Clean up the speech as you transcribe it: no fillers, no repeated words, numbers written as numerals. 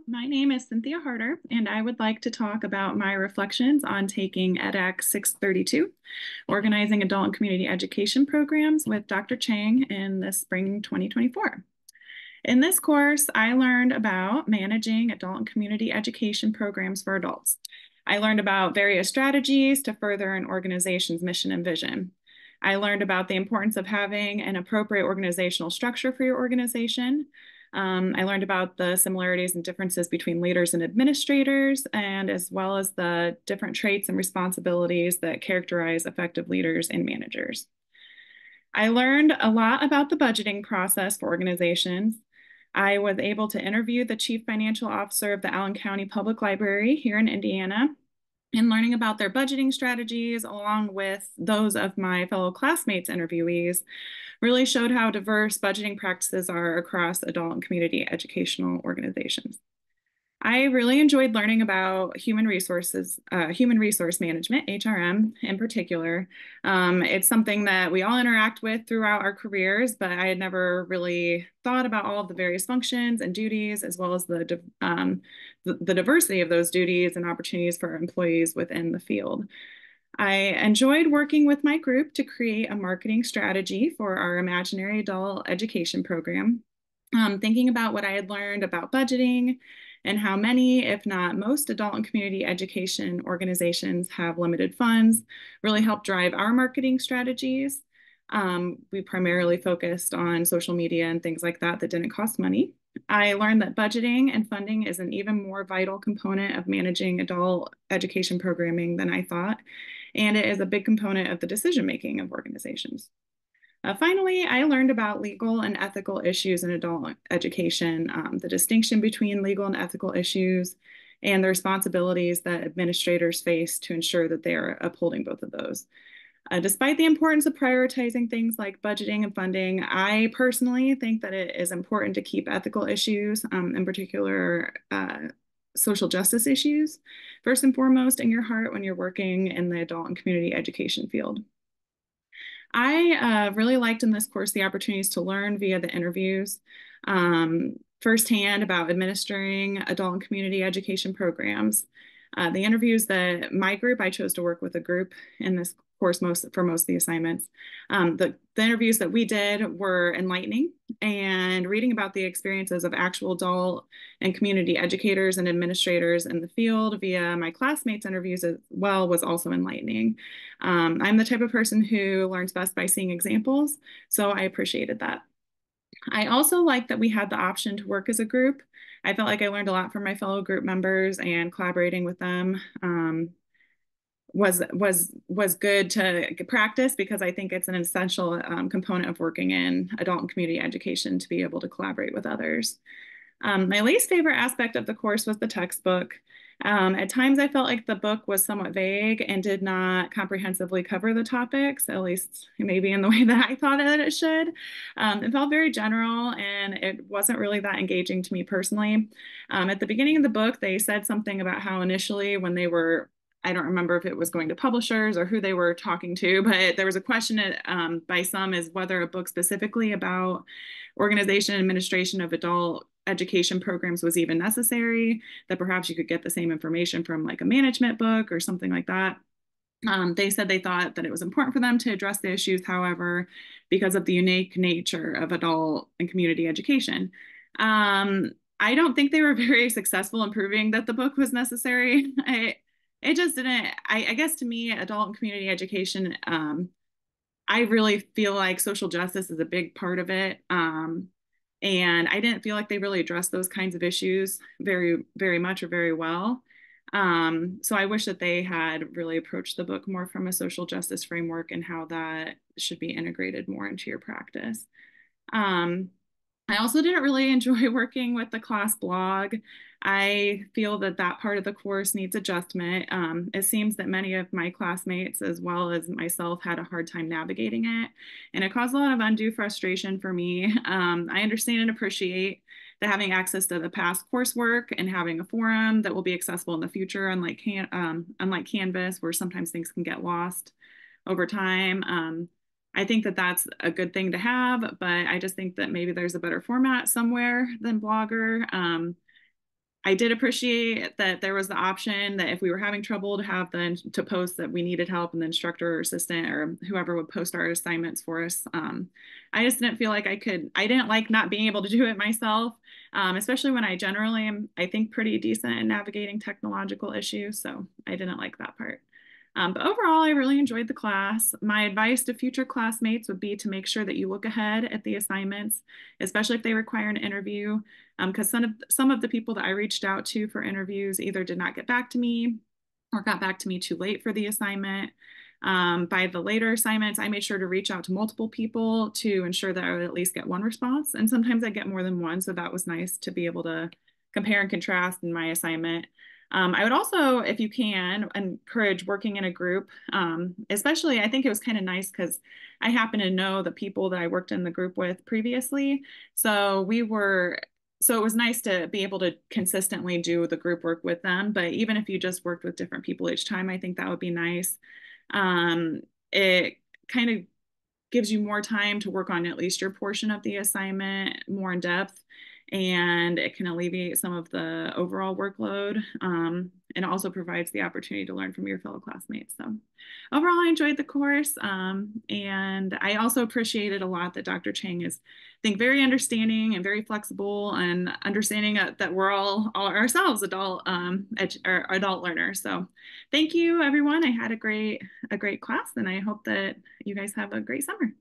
My name is Cynthia Harder, and I would like to talk about my reflections on taking EDAC 632, Organizing Adult and Community Education Programs with Dr. Chang in the spring 2024. In this course, I learned about managing adult and community education programs for adults. I learned about various strategies to further an organization's mission and vision. I learned about the importance of having an appropriate organizational structure for your organization. I learned about the similarities and differences between leaders and administrators, and as well as the different traits and responsibilities that characterize effective leaders and managers. I learned a lot about the budgeting process for organizations. I was able to interview the Chief Financial Officer of the Allen County Public Library here in Indiana, and learning about their budgeting strategies along with those of my fellow classmates interviewees really showed how diverse budgeting practices are across adult and community educational organizations. I really enjoyed learning about human resource management, HRM in particular. It's something that we all interact with throughout our careers, but I had never really thought about all of the various functions and duties, as well as the diversity of those duties and opportunities for employees within the field. I enjoyed working with my group to create a marketing strategy for our imaginary adult education program, thinking about what I had learned about budgeting and how many, if not most, adult and community education organizations have limited funds, really helped drive our marketing strategies. We primarily focused on social media and things like that that didn't cost money. I learned that budgeting and funding is an even more vital component of managing adult education programming than I thought, and it is a big component of the decision making of organizations. Finally, I learned about legal and ethical issues in adult education, the distinction between legal and ethical issues, and the responsibilities that administrators face to ensure that they are upholding both of those. Despite the importance of prioritizing things like budgeting and funding, I personally think that it is important to keep ethical issues, in particular social justice issues, first and foremost in your heart when you're working in the adult and community education field. I really liked in this course the opportunities to learn via the interviews firsthand about administering adult and community education programs. The interviews that my group, I chose to work with a group in this course for most of the assignments. The interviews that we did were enlightening, and reading about the experiences of actual adult and community educators and administrators in the field via my classmates' interviews as well was also enlightening. I'm the type of person who learns best by seeing examples, so I appreciated that. I also like that we had the option to work as a group. I felt like I learned a lot from my fellow group members, and collaborating with them was good to practice, because I think it's an essential component of working in adult and community education to be able to collaborate with others. My least favorite aspect of the course was the textbook. At times, I felt like the book was somewhat vague and did not comprehensively cover the topics, at least maybe in the way that I thought that it should. It felt very general, and it wasn't really that engaging to me personally. At the beginning of the book, they said something about how initially when they were, I don't remember if it was going to publishers or who they were talking to, but there was a question by some is whether a book specifically about organization and administration of adult education programs was even necessary, that perhaps you could get the same information from like a management book or something like that. They said they thought that it was important for them to address the issues, however, because of the unique nature of adult and community education. I don't think they were very successful in proving that the book was necessary. It just didn't, I guess to me, adult and community education, I really feel like social justice is a big part of it. And I didn't feel like they really addressed those kinds of issues very, very much or very well. So I wish that they had really approached the book more from a social justice framework and how that should be integrated more into your practice. I also didn't really enjoy working with the class blog. I feel that that part of the course needs adjustment. It seems that many of my classmates, as well as myself, had a hard time navigating it, and it caused a lot of undue frustration for me. I understand and appreciate that having access to the past coursework and having a forum that will be accessible in the future, unlike Canvas, where sometimes things can get lost over time. I think that that's a good thing to have, but I just think that maybe there's a better format somewhere than Blogger. I did appreciate that there was the option that if we were having trouble to have to post that we needed help, and the instructor or assistant or whoever would post our assignments for us. I just didn't feel like I didn't like not being able to do it myself, especially when I generally am, I think, pretty decent in navigating technological issues. So I didn't like that part. But overall, I really enjoyed the class. My advice to future classmates would be to make sure that you look ahead at the assignments, especially if they require an interview, because some of the people that I reached out to for interviews either did not get back to me or got back to me too late for the assignment. By the later assignments, I made sure to reach out to multiple people to ensure that I would at least get one response. And sometimes I get more than one, so that was nice to be able to compare and contrast in my assignment. I would also, if you can, encourage working in a group. Especially, I think it was kind of nice because I happen to know the people that I worked in the group with previously. So it was nice to be able to consistently do the group work with them. But even if you just worked with different people each time, I think that would be nice. It kind of gives you more time to work on at least your portion of the assignment more in depth, and it can alleviate some of the overall workload. And it also provides the opportunity to learn from your fellow classmates. So overall, I enjoyed the course. And I also appreciated a lot that Dr. Chang is, I think, very understanding and very flexible, and understanding that we're all ourselves adult learners. So thank you, everyone. I had a great class, and I hope that you guys have a great summer.